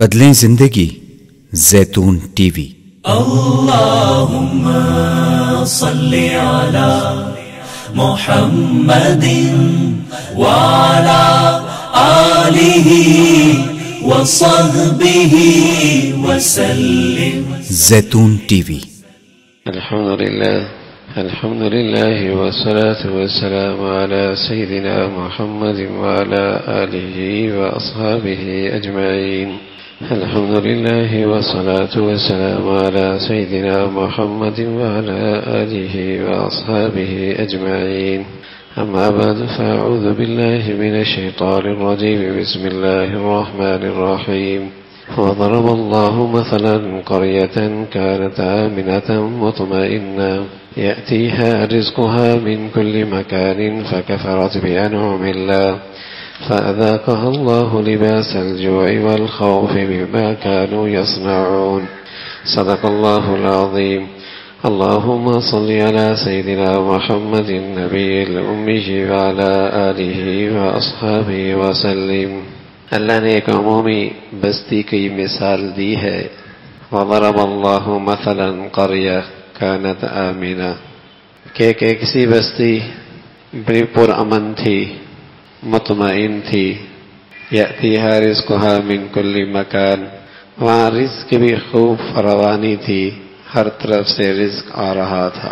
عدلیں زندگی زیتون T V. اللہم صلی علی محمد وعلی آلہ وصحبہ وسلم۔ زیتون ٹی وی۔ الحمد لله والصلاة والسلام على سيدنا محمد وعلى آله وأصحابه أجمعين. الحمد لله والصلاة والسلام على سيدنا محمد وعلى آله وأصحابه أجمعين. أما بعد فأعوذ بالله من الشيطان الرجيم. بسم الله الرحمن الرحيم. وضرب الله مثلا قرية كانت آمنة مطمئنة يأتيها رزقها من كل مكان فكفرت بأنعم الله فأذاقها الله لباس الجوع والخوف بما كانوا يصنعون. صدق الله العظيم. اللهم صل على سيدنا محمد النبي الأمي وعلى آله وأصحابه وسلم. اللہ نے ایک عمومی بستی کی مثال دی ہے. وضرب اللہ مثلا قریہ کانت آمنہ، کہ کسی بستی بڑی پرامن تھی، مطمئن تھی. یأتیہا رزقہا من کل مکان، وہاں رزق بھی خوب فراوانی تھی، ہر طرف سے رزق آ رہا تھا.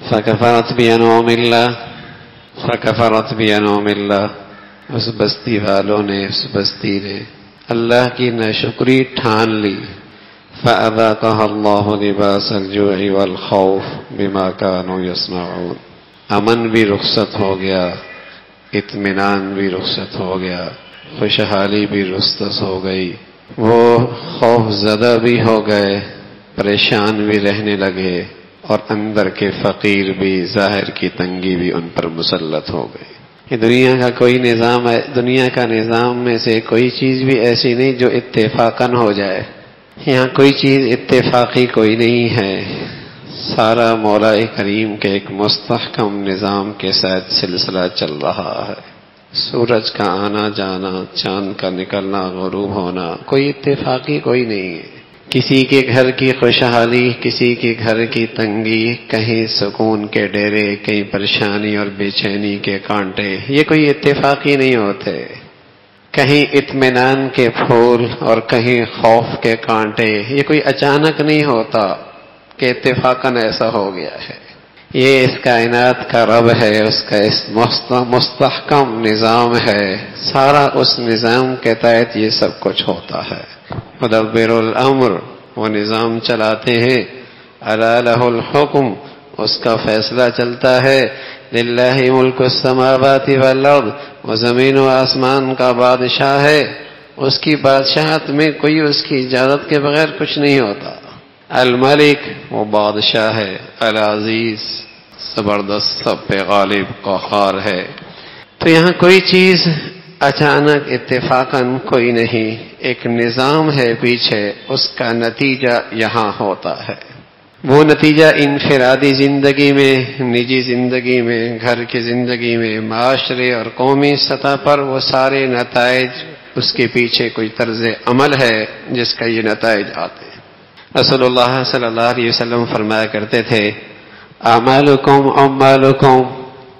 فکفرت بانعم اللہ، اس بستی والوں نے، اس بستی نے اللہ کی ناشکری ٹھان لی. فَأَذَاقَهَا اللَّهُ لِبَاسَ الْجُوعِ وَالْخَوْفِ بِمَا كَانُوا يَصْنَعُونَ. امن بھی رخصت ہو گیا، اطمینان بھی رخصت ہو گیا، خوشحالی بھی رخصت ہو گئی. وہ خوف زدہ بھی ہو گئے، پریشان بھی رہنے لگے، اور اندر کے فقیر بھی، ظاہر کی تنگی بھی ان پر مسلط ہو گئی. یہ دنیا کا کوئی نظام ہے، دنیا کا نظام میں سے کوئی چیز بھی ایسی نہیں جو اتفاقاً ہو جائے. یہاں کوئی چیز اتفاقی کوئی نہیں ہے، سارا مولا کریم کے ایک مستحکم نظام کے ساتھ سلسلہ چل رہا ہے. سورج کا آنا جانا، چاند کا نکلنا، غروب ہونا، کوئی اتفاقی کوئی نہیں ہے. کسی کے گھر کی خوشحالی، کسی کے گھر کی تنگی، کہیں سکون کے ڈیرے، کہیں پریشانی اور بے چینی کے کانٹے، یہ کوئی اتفاقی نہیں ہوتے. کہیں اطمینان کے پھول اور کہیں خوف کے کانٹے، یہ کوئی اچانک نہیں ہوتا کہ اتفاقاً ایسا ہو گیا ہے. یہ اس کائنات کا رب ہے، اس کا اس مستحکم نظام ہے. سارا اس نظام کے تحت یہ سب کچھ ہوتا ہے. مدبر الامر، وہ نظام چلاتے ہیں. الا لہ الحکم، اس کا فیصلہ چلتا ہے. للہ ملک السماوات والارض، وہ زمین و آسمان کا بادشاہ ہے. اس کی بادشاہت میں کوئی اس کی اجازت کے بغیر کچھ نہیں ہوتا. الملک، وہ بادشاہ ہے. العزیز، زبردست، سب پہ غالب، قہار ہے. تو یہاں کوئی چیز اچانک اتفاقاً کوئی نہیں، ایک نظام ہے پیچھے، اس کا نتیجہ یہاں ہوتا ہے. وہ نتیجہ انفرادی زندگی میں، نجی زندگی میں، گھر کی زندگی میں، معاشرے اور قومی سطح پر، وہ سارے نتائج، اس کے پیچھے کوئی طرز عمل ہے جس کا یہ نتائج آتے ہیں. رسول اللہ صلی اللہ علیہ وسلم فرمایا کرتے تھے، اعمالکم عمالکم،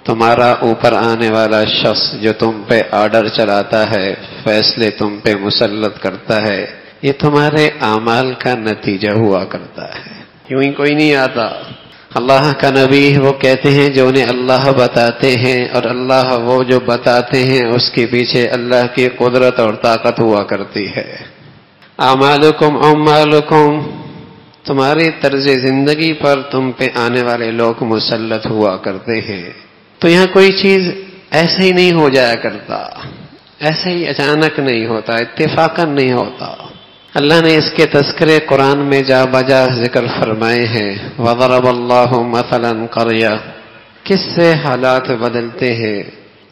تمہارا اوپر آنے والا شخص جو تم پہ آرڈر چلاتا ہے، فیصلے تم پہ مسلط کرتا ہے، یہ تمہارے اعمال کا نتیجہ ہوا کرتا ہے، یوں ہی کوئی نہیں آتا. اللہ کا نبی وہ کہتے ہیں جو انہیں اللہ بتاتے ہیں، اور اللہ وہ جو بتاتے ہیں اس کے پیچھے اللہ کی قدرت اور طاقت ہوا کرتی ہے. اعمالکم عمالکم، تمہاری طرز زندگی پر تم پہ آنے والے لوگ مسلط ہوا کرتے ہیں. تو یہاں کوئی چیز ایسے ہی نہیں ہو جایا کرتا، ایسے ہی اچانک نہیں ہوتا، اتفاقاً نہیں ہوتا. اللہ نے اس کے تذکرے قرآن میں جا بجا ذکر فرمائے ہیں. وضرب اللہ مثلا قریہ، کس سے حالات بدلتے ہیں،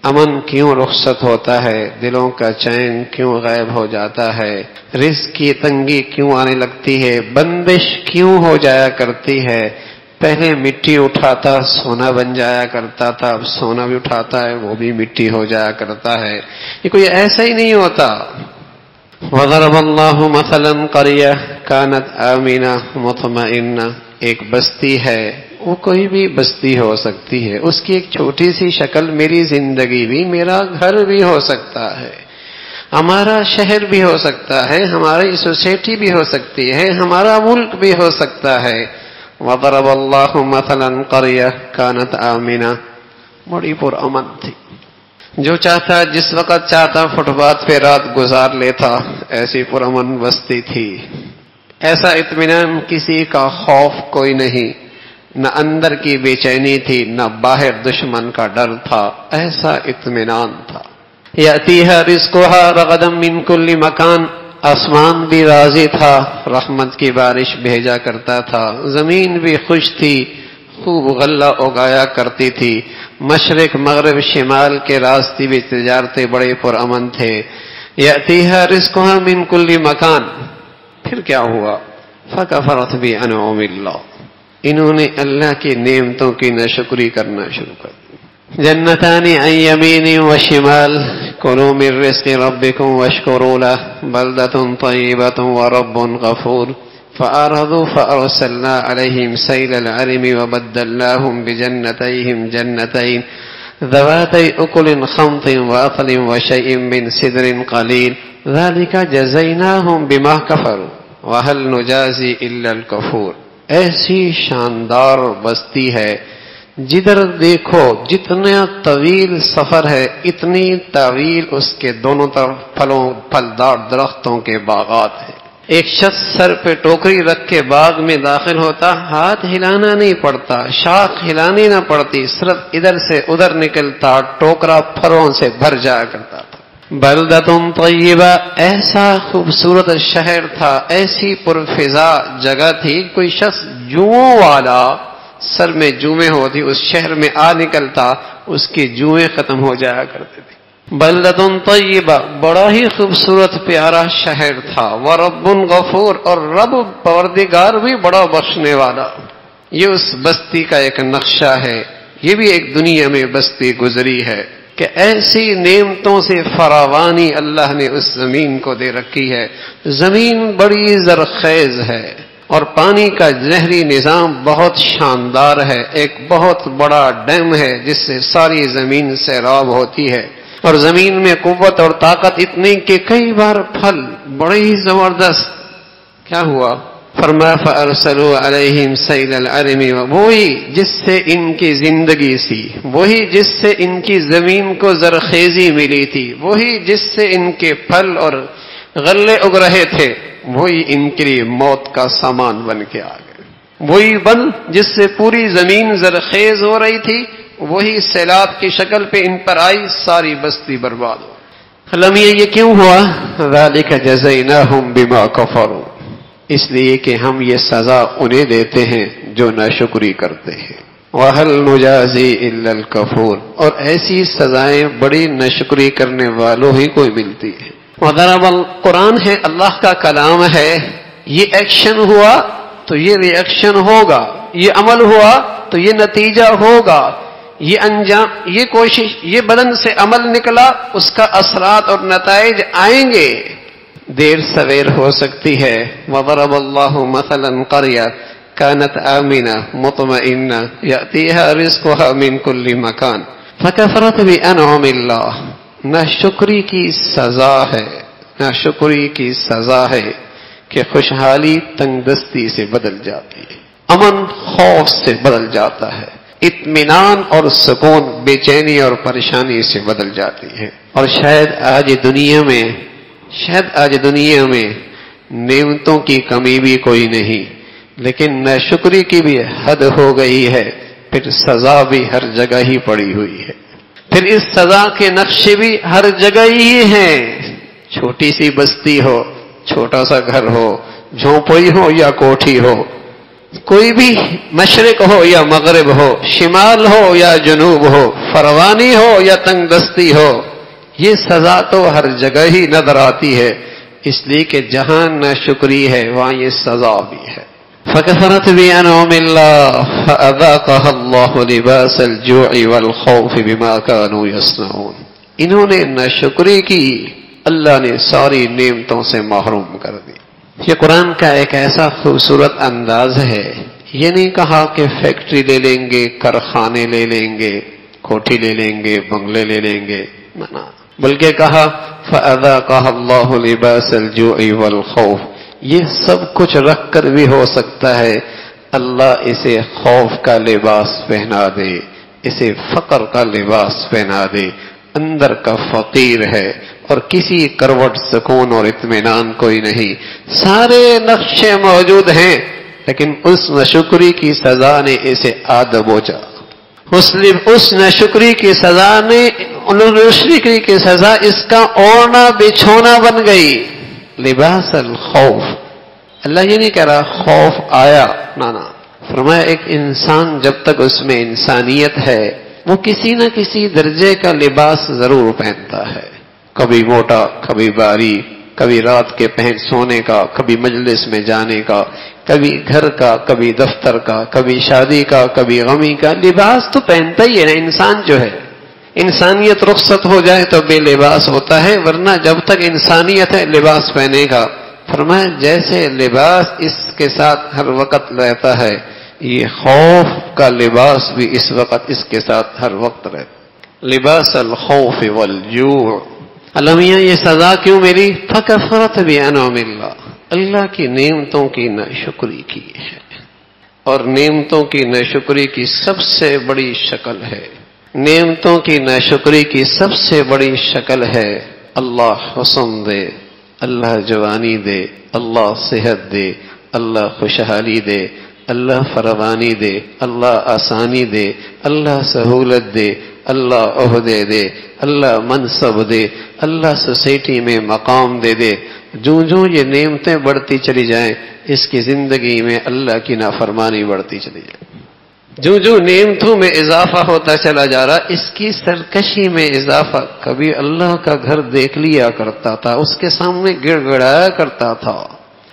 امن کیوں رخصت ہوتا ہے، دلوں کا چین کیوں غائب ہو جاتا ہے، رزق کی تنگی کیوں آنے لگتی ہے، بندش کیوں ہو جایا کرتی ہے. پہلے مٹی اٹھاتا سونا بن جایا کرتا تھا، اب سونا بھی اٹھاتا ہے وہ بھی مٹی ہو جایا کرتا ہے. یہ کوئی ایسا ہی نہیں ہوتا. وضرب اللہ مثلا قریہ کانت آمنہ مطمئنہ، ایک بستی ہے، وہ کوئی بھی بستی ہو سکتی ہے، اس کی ایک چھوٹی سی شکل میری زندگی بھی، میرا گھر بھی ہو سکتا ہے، ہمارا شہر بھی ہو سکتا ہے، ہماری سوسائٹی بھی ہو سکتی ہے، ہمارا ملک بھی ہو سکتا ہے۔ وضرب اللہ مثلا قریہ کانت آمنہ، بڑی پرامن تھی، جو چاہتا جس وقت چاہتا فٹ پاتھ پہ رات گزار لیتا، ایسی پرامن بستی تھی، ایسا اطمینان، کسی کا خوف کوئی نہیں، نہ اندر کی بے چینی تھی، نہ باہر دشمن کا ڈر تھا، ایسا اطمینان تھا۔ یأتیہا رزقہا رغدا من کل مکان، آسمان بھی راضی تھا، رحمت کی بارش بھیجا کرتا تھا، زمین بھی خوش تھی، خوب غلہ اگایا کرتی تھی، مشرق مغرب شمال کے راستے بھی تجارتیں بڑے پرامن تھے۔ یأتیہا رزقہا من کل مکان، پھر کیا ہوا؟ فکفرت بانعم اللہ، انہوں نے اللہ کی نعمتوں کی ناشکری کرنا شروع کر دی۔ جنتان عن یمین و شمال کلوا من رزق ربکم واشکروا له بلدة طیبة ورب غفور فأعرضوا فأرسلنا عليهم سيل العرم وبدلناهم بجنتيهم جنتين ذواتي أكل خمط وأثل وشيء من سدر قليل ذلك جزيناهم بما كفروا وهل نجازي إلا الكفور۔ ایسی شاندار بستی ہے، جدھر دیکھو جتنا طویل سفر ہے اتنی طویل اس کے دونوں طرف پھلدار درختوں کے باغات ہیں۔ ایک شخص سر پہ ٹوکری رکھ کے باغ میں داخل ہوتا، ہاتھ ہلانا نہیں پڑتا، شاخ ہلانی نہ پڑتی، صرف ادھر سے ادھر نکلتا، ٹوکرا پھلوں سے بھر جایا کرتا تھا۔ بلدۃ طیبہ، ایسا خوبصورت شہر تھا، ایسی پرفضا جگہ تھی، کوئی شخص جوؤں والا سر میں جوئیں ہوتی اس شہر میں آ نکلتا، اس کی جوئیں ختم ہو جایا کرتی تھی۔ بلدۃ طیبہ، بڑا ہی خوبصورت پیارا شہر تھا، ورب غفور، اور رب پروردگار بھی بڑا بخشنے والا۔ یہ اس بستی کا ایک نقشہ ہے، یہ بھی ایک دنیا میں بستی گزری ہے کہ ایسی نعمتوں سے فراوانی اللہ نے اس زمین کو دے رکھی ہے۔ زمین بڑی زرخیز ہے اور پانی کا نہری نظام بہت شاندار ہے، ایک بہت بڑا ڈیم ہے جس سے ساری زمین سیراب ہوتی ہے، اور زمین میں قوت اور طاقت اتنی کہ کئی بار پھل بڑے ہی زبردست۔ کیا ہوا؟ فرمایا فَأَرْسَلُوا عَلَيْهِمْ سَيْلَ الْعَرِمِ، وہی جس سے ان کی زندگی سی، وہی جس سے ان کی زمین کو زرخیزی ملی تھی، وہی جس سے ان کے پھل اور غلے اگ رہے تھے، وہی ان کے لیے موت کا سامان بن کے آ گئے۔ وہی بن جس سے پوری زمین زرخیز ہو رہی تھی، وہی سیلاب کی شکل پہ ان پر آئی، ساری بستی برباد ہو۔ المیہ یہ کیوں ہوا؟ ذَلِكَ جَزَيْنَاهُمْ بِمَا كَفَرُوا، اس لیے کہ ہم یہ سزا انہیں دیتے ہیں جو ناشکری کرتے ہیں۔ وَهَلْ نُجَازِي إِلَّا الْكَفُورَ، اور ایسی سزائیں بڑی ناشکری کرنے والوں ہی کو ملتی ہیں۔ وَضَرَبَ، قرآن ہے، اللہ کا کلام ہے، یہ ایکشن ہوا تو یہ ری ایکشن ہوگا، یہ عمل ہوا تو یہ نتیجہ ہوگا، یہ انجام، یہ کوشش، یہ بدن سے عمل نکلا، اس کا اثرات اور نتائج آئیں گے، دیر سویر ہو سکتی ہے۔ وَضَرَبَ اللَّهُ مَثَلًا قَرْيَةً كَانَتْ آمِنَةً مُطْمَئِنَّةً يَأْتِيهَا رِزْقُهَا مِنْ كُلِّ مَكَانٍ فَكَفَرَتْ بِأَنْعُمِ اللَّهِ، ناشکری کی سزا ہے، ناشکری کی سزا ہے کہ خوشحالی تنگ دستی سے بدل جاتی ہے، امن خوف سے بدل جاتا ہے، اطمینان اور سکون بے چینی اور پریشانی سے بدل جاتی ہے۔ اور شاید آج دنیا میں نعمتوں کی کمی بھی کوئی نہیں، لیکن ناشکری کی بھی حد ہو گئی ہے، پھر سزا بھی ہر جگہ ہی پڑی ہوئی ہے، پھر اس سزا کے نقشے بھی ہر جگہ ہی ہیں، چھوٹی سی بستی ہو، چھوٹا سا گھر ہو، جھونپڑی ہو یا کوٹھی ہو، کوئی بھی مشرق ہو یا مغرب ہو، شمال ہو یا جنوب ہو، فروانی ہو یا تنگ دستی ہو، یہ سزا تو ہر جگہ ہی نظر آتی ہے، اس لیے کہ جہاں ناشکری ہے وہاں یہ سزا بھی ہے۔ فَكَفَرَتْ بِأَنْعُمِ اللَّهِ فَأَذَاقَهَا اللَّهُ لِبَاسَ الْجُوعِ وَالْخَوْفِ بِمَا كَانُوا يَصْنَعُونَ، انہوں نے ناشکری کی، اللہ نے ساری نعمتوں سے محروم کر دی۔ یہ قرآن کا ایک ایسا خوبصورت انداز ہے، یہ نہیں کہا کہ فیکٹری لے لیں گے، کارخانے لے لیں گے، کوٹھی لے لیں گے، بنگلے لے لیں گے، نہ، بلکہ کہا فَأَذَاقَهَا اللَّهُ لِبَاسَ الْجُوعِ وَالْخَوْفِ۔ یہ سب کچھ رکھ کر بھی ہو سکتا ہے اللہ اسے خوف کا لباس پہنا دے، اسے فقر کا لباس پہنا دے، اندر کا فقیر ہے اور کسی کروٹ سکون اور اطمینان کوئی نہیں، سارے نقشے موجود ہیں، لیکن اس ناشکری کی سزا نے اسے آدبوچا، اس ناشکری کی سزا نے ناشکری کی سزا اس کا اوڑھنا بچھونا بن گئی۔ لباس الخوف، اللہ یہ نہیں کہہ رہا خوف آیا، نہ، فرمایا ایک انسان جب تک اس میں انسانیت ہے وہ کسی نہ کسی درجے کا لباس ضرور پہنتا ہے، کبھی موٹا، کبھی باری، کبھی رات کے پہن سونے کا، کبھی مجلس میں جانے کا، کبھی گھر کا، کبھی دفتر کا، کبھی شادی کا، کبھی غمی کا، لباس تو پہنتا ہی ہے انسان جو ہے۔ انسانیت رخصت ہو جائے تو بے لباس ہوتا ہے، ورنہ جب تک انسانیت ہے لباس پہنے گا۔ فرمایا جیسے لباس اس کے ساتھ ہر وقت رہتا ہے، یہ خوف کا لباس بھی اس وقت اس کے ساتھ ہر وقت رہتا۔ لباس الخوف والجوع، اللہ میاں یہ سزا کیوں ملی؟ فکفرت بانعم اللہ، اللہ کی نعمتوں کی ناشکری کی ہے، اور نعمتوں کی ناشکری کی سب سے بڑی شکل ہے، نعمتوں کی ناشکری کی سب سے بڑی شکل ہے اللہ حسن دے، اللہ جوانی دے، اللہ صحت دے، اللہ خوشحالی دے، اللہ فراوانی دے، اللہ آسانی دے، اللہ سہولت دے، اللہ عہدے دے، اللہ منصب دے، اللہ سوسائٹی میں مقام دے دے۔ جو یہ نعمتیں بڑھتی چلی جائیں اس کی زندگی میں اللہ کی نافرمانی بڑھتی چلی جائے، جو نعمتوں میں اضافہ ہوتا چلا جا رہا اس کی سرکشی میں اضافہ۔ کبھی اللہ کا گھر دیکھ لیا کرتا تھا، اس کے سامنے گڑ گڑایا کرتا تھا،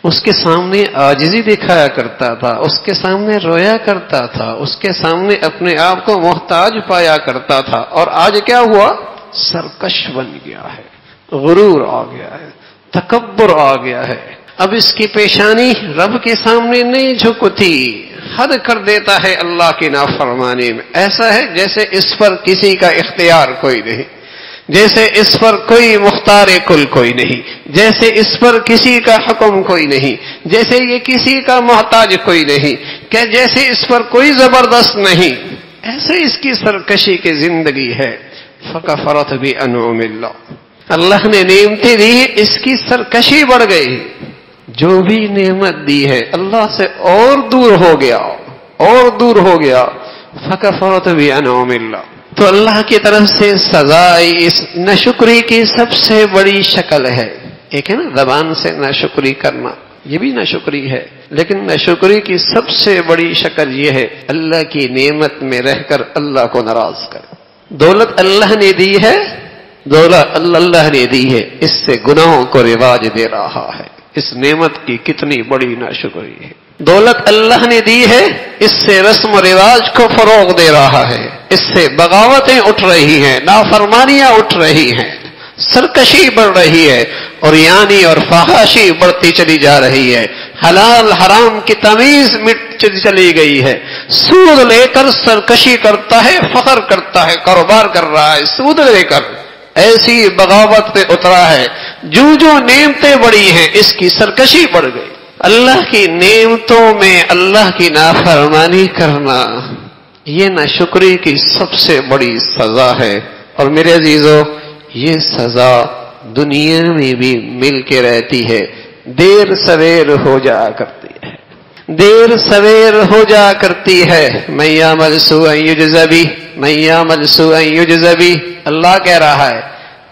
اس کے سامنے عاجزی دکھایا کرتا تھا، اس کے سامنے رویا کرتا تھا، اس کے سامنے اپنے آپ کو محتاج پایا کرتا تھا، اور آج کیا ہوا؟ سرکش بن گیا ہے، غرور آ گیا ہے، تکبر آ گیا ہے۔ اب اس کی پیشانی رب کے سامنے نہیں جھکتی، حد کر دیتا ہے اللہ کی نافرمانی میں۔ ایسا ہے جیسے اس پر کسی کا اختیار کوئی نہیں، جیسے اس پر کوئی مختار کل کوئی نہیں، جیسے اس پر کسی کا حکم کوئی نہیں، جیسے یہ کسی کا محتاج کوئی نہیں، کہ جیسے اس پر کوئی زبردست نہیں، ایسے اس کی سرکشی کی زندگی ہے۔ فکفرت بانعم اللہ، اللہ نے نعمتیں دی، اس کی سرکشی بڑھ گئی، جو بھی نعمت دی ہے اللہ سے اور دور ہو گیا، اور دور ہو گیا۔ فکفرت بانعم اللہ، تو اللہ کی طرف سے سزا اس ناشکری کی سب سے بڑی شکل ہے۔ ایک ہے نا زبان سے ناشکری کرنا، یہ بھی ناشکری ہے، لیکن ناشکری کی سب سے بڑی شکل یہ ہے اللہ کی نعمت میں رہ کر اللہ کو ناراض کر۔ دولت اللہ نے دی ہے، دولت اللہ نے دی ہے، اس سے گناہوں کو رواج دے رہا ہے، اس نعمت کی کتنی بڑی ناشکری ہے۔ دولت اللہ نے دی ہے، اس سے رسم و رواج کو فروغ دے رہا ہے، اس سے بغاوتیں اٹھ رہی ہیں، نافرمانیاں اٹھ رہی ہیں، سرکشی بڑھ رہی ہے، اور یعنی اور فحاشی بڑھتی چلی جا رہی ہے، حلال حرام کی تمیز مٹ چلی گئی ہے، سود لے کر سرکشی کرتا ہے، فخر کرتا ہے، کاروبار کر رہا ہے سود لے کر، ایسی بغاوت پہ اترا ہے۔ جو نعمتیں بڑی ہیں اس کی سرکشی بڑھ گئی۔ اللہ کی نعمتوں میں اللہ کی نافرمانی کرنا یہ ناشکری کی سب سے بڑی سزا ہے، اور میرے عزیزو یہ سزا دنیا میں بھی مل کے رہتی ہے، دیر سویر ہو جا کرتی ہے، دیر سویر ہو جا کرتی ہے۔ من یعمل سوءا یجز بہ، من یعمل سوءا یجز بہ، اللہ کہہ رہا ہے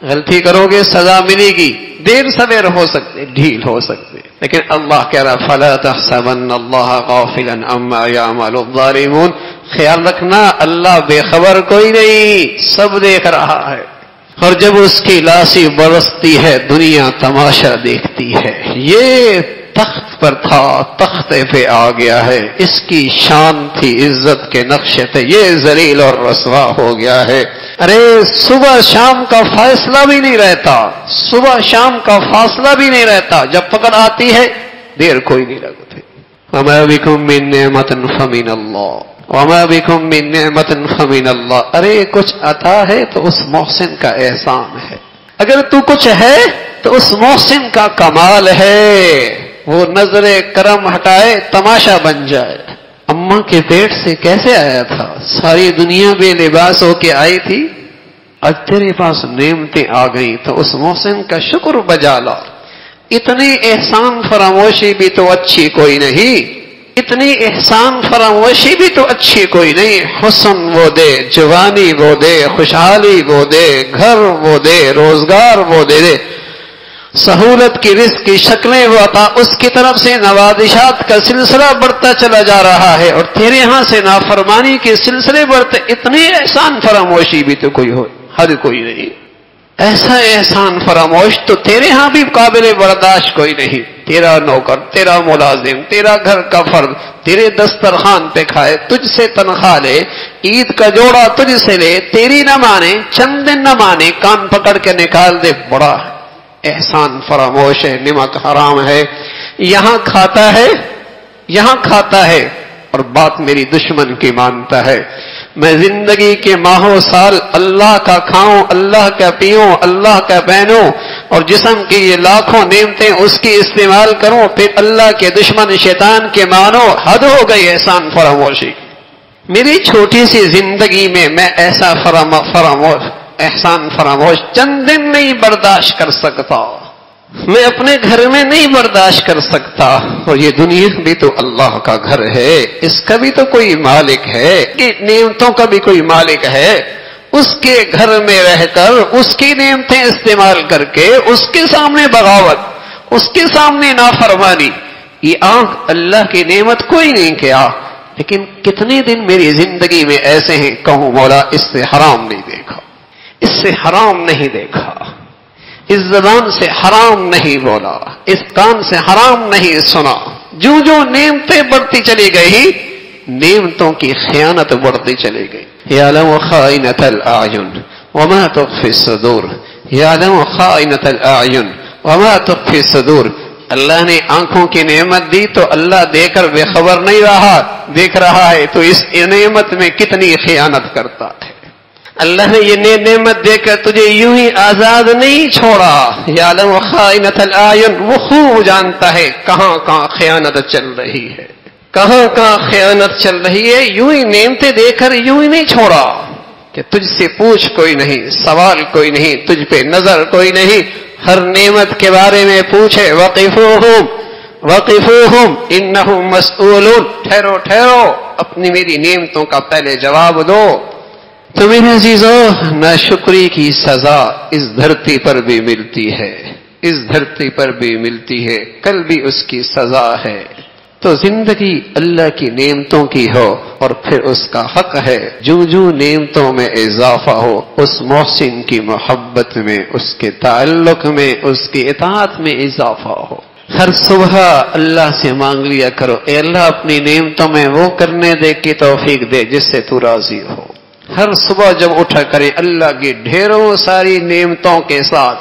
غلطی کرو گے سزا ملے گی، دیر سویر ہو سکتے، ڈھیل ہو سکتے، لیکن اللہ کہہ رہا فلا تحسبن اللہ غافلا عما يعمل الظالمون، خیال رکھنا اللہ بے خبر کوئی نہیں، سب دیکھ رہا ہے، اور جب اس کی لاسی برستی ہے دنیا تماشا دیکھتی ہے۔ یہ تخت پر تھا، تختے پہ آ گیا ہے، اس کی شان تھی عزت کے نقشے پہ، یہ ذلیل اور رسوا ہو گیا ہے۔ ارے صبح شام کا فاصلہ بھی نہیں رہتا، صبح شام کا فاصلہ بھی نہیں رہتا، جب پکڑ آتی ہے دیر کوئی نہیں لگتی۔ وما بکم من نعمت فمن اللہ، وما بکم من نعمت فمن اللہ۔ ارے کچھ عطا ہے تو اس محسن کا احسان ہے، اگر تو کچھ ہے تو اس محسن کا کمال ہے، وہ نظر کرم ہٹائے تماشا بن جائے۔ اماں کے پیٹ سے کیسے آیا تھا؟ ساری دنیا بے لباس ہو کے آئی تھی، آج تیرے پاس نعمتیں آ گئیں تو اس محسن کا شکر بجا لا۔ اتنی احسان فراموشی بھی تو اچھی کوئی نہیں، اتنی احسان فراموشی بھی تو اچھی کوئی نہیں۔ حسن وہ دے، جوانی وہ دے، خوشحالی وہ دے، گھر وہ دے، روزگار وہ دے دے، سہولت کی رزق کی شکلیں وہ عطا، اس کی طرف سے نوازشات کا سلسلہ بڑھتا چلا جا رہا ہے، اور تیرے ہاں سے نافرمانی کے سلسلے بڑھتے، اتنی احسان فراموشی بھی تو کوئی ہو، ہر کوئی نہیں۔ ایسا احسان فراموش تو تیرے ہاں بھی قابل برداشت کوئی نہیں۔ تیرا نوکر، تیرا ملازم، تیرا گھر کا فرد تیرے دسترخوان پہ کھائے، تجھ سے تنخواہ لے، عید کا جوڑا تجھ سے لے، تیری نہ مانے، چند دن نہ مانے، کان پکڑ کے نکال دے، بڑا احسان فراموش ہے، نمک حرام ہے۔ یہاں کھاتا ہے اور بات میری دشمن کی مانتا ہے۔ میں زندگی کے ماہوں سال اللہ کا کھاؤں، اللہ کا پیوں، اللہ کا پہنوں، اور جسم کی یہ لاکھوں نعمتیں اس کی استعمال کروں، پھر اللہ کے دشمن شیطان کے مانو، حد ہو گئی احسان فراموشی۔ میری چھوٹی سی زندگی میں میں ایسا احسان فراموش چند دن نہیں برداشت کر سکتا، میں اپنے گھر میں نہیں برداشت کر سکتا، اور یہ دنیا بھی تو اللہ کا گھر ہے، اس کا بھی تو کوئی مالک ہے، نعمتوں کا بھی کوئی مالک ہے، اس کے گھر میں رہ کر اس کی نعمتیں استعمال کر کے اس کے سامنے بغاوت، اس کے سامنے نافرمانی، یہ آنکھ اللہ کی نعمت کوئی نہیں کیا۔ لیکن کتنے دن میری زندگی میں ایسے ہیں کہوں مولا اس سے حرام نہیں دیکھا، اس سے حرام نہیں دیکھا، اس زبان سے حرام نہیں بولا، اس کان سے حرام نہیں سنا۔ جو جو نعمتیں بڑھتی چلی گئی، نعمتوں کی خیانت بڑھتی چلی گئی۔ یعلم خائنۃ الاعین وما تخفی الصدور، یعلم خائنۃ الاعین وما تخفی الصدور۔ اللہ نے آنکھوں کی نعمت دی تو اللہ دے کر بے خبر نہیں رہا، دیکھ رہا ہے تو اس نعمت میں کتنی خیانت کرتا ہے۔ اللہ نے یہ نعمت دے کر تجھے یوں ہی آزاد نہیں چھوڑا۔ یعلم خائنۃ الاعین، وہ خوب جانتا ہے کہاں کہاں خیانت چل رہی ہے، کہاں کہاں خیانت چل رہی ہے۔ یوں ہی نعمتیں دے کر یوں ہی نہیں چھوڑا کہ تجھ سے پوچھ کوئی نہیں، سوال کوئی نہیں، تجھ پہ نظر کوئی نہیں، ہر نعمت کے بارے میں پوچھے۔ وقفوہم انہم مسئولون، ٹھہرو ٹھہرو، اپنی میری نعمتوں کا پہلے جواب دو۔ تو میرے عزیزو، ناشکری کی سزا اس دھرتی پر بھی ملتی ہے، اس دھرتی پر بھی ملتی ہے، کل بھی اس کی سزا ہے۔ تو زندگی اللہ کی نعمتوں کی ہو اور پھر اس کا حق ہے جو جو نعمتوں میں اضافہ ہو، اس محسن کی محبت میں، اس کے تعلق میں، اس کی اطاعت میں اضافہ ہو۔ ہر صبح اللہ سے مانگ لیا کرو، اے اللہ اپنی نعمتوں میں وہ کرنے دے کی توفیق دے جس سے تو راضی ہو۔ ہر صبح جب اٹھا کریں اللہ کی ڈھیروں ساری نعمتوں کے ساتھ،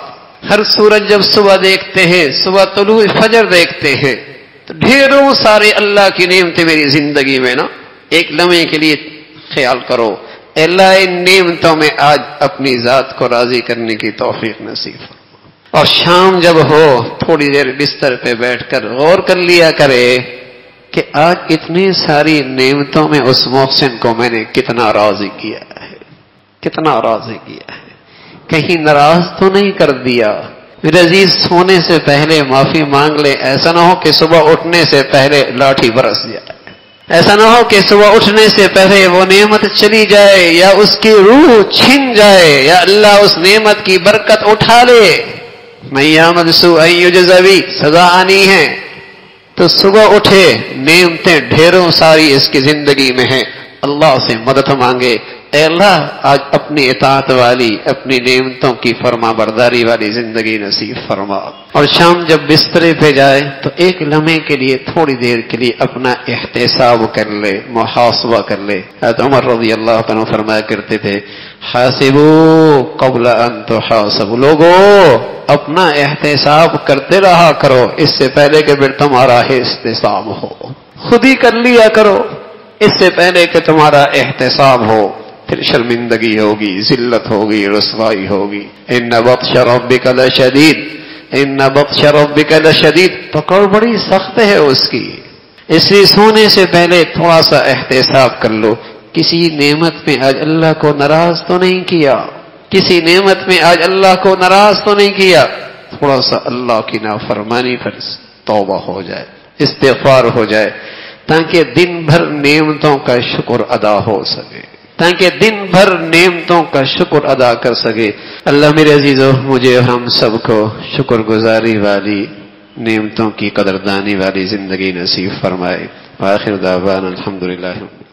ہر سورج جب صبح دیکھتے ہیں، صبح طلوع فجر دیکھتے ہیں، تو ڈھیروں سارے اللہ کی نعمتیں میری زندگی میں نا ایک لمحے کے لیے خیال کرو، اے اللہ ان نعمتوں میں آج اپنی ذات کو راضی کرنے کی توفیق نصیب فرما۔ اور شام جب ہو تھوڑی دیر بستر پہ بیٹھ کر غور کر لیا کرے کہ آج اتنی ساری نعمتوں میں اس محسن کو میں نے کتنا راضی کیا ہے، کتنا راضی کیا ہے، کہیں ناراض تو نہیں کر دیا۔ میرے عزیز، سونے سے پہلے معافی مانگ لے، ایسا نہ ہو کہ صبح اٹھنے سے پہلے لاٹھی برس جائے، ایسا نہ ہو کہ صبح اٹھنے سے پہلے وہ نعمت چلی جائے یا اس کی روح چھن جائے یا اللہ اس نعمت کی برکت اٹھا لے۔ من یعمل سوءا یجز بہ، سزا آنی ہے، تو صبح اٹھے، نعمتیں ڈھیروں ساری اس کی زندگی میں ہیں، اللہ سے مدد مانگے، اے اللہ آج اپنی اطاعت والی، اپنی نعمتوں کی فرما برداری والی زندگی نصیب فرما۔ اور شام جب بسترے پہ جائے تو ایک لمحے کے لیے، تھوڑی دیر کے لیے اپنا احتساب کر لے، محاسبہ کر لے۔ حضرت عمر رضی اللہ عنہ فرمایا کرتے تھے حاسبو قبل ان تحاسبوا، لوگو اپنا احتساب کرتے رہا کرو اس سے پہلے کہ پھر تمہارا احتساب ہو۔ خود ہی کر لیا کرو اس سے پہلے کہ تمہارا احتساب ہو، پھر شرمندگی ہوگی، ذلت ہوگی، رسوائی ہوگی۔ ان بطش ربک لشدید، ان بطش ربک لشدید، پکڑ بڑی سخت ہے اس کی۔ اس لیے سونے سے پہلے تھوڑا سا احتساب کر لو، کسی نعمت میں آج اللہ کو ناراض تو نہیں کیا، کسی نعمت میں آج اللہ کو ناراض تو نہیں کیا۔ تھوڑا سا اللہ کی نافرمانی پر توبہ ہو جائے، استغفار ہو جائے، تاکہ دن بھر نعمتوں کا شکر ادا ہو سکے، تاکہ دن بھر نعمتوں کا شکر ادا کر سکے۔ اللہ میرے عزیزو مجھے اور ہم سب کو شکر گزاری والی، نعمتوں کی قدردانی والی زندگی نصیب فرمائے۔ وآخر دعوانا الحمدللہ۔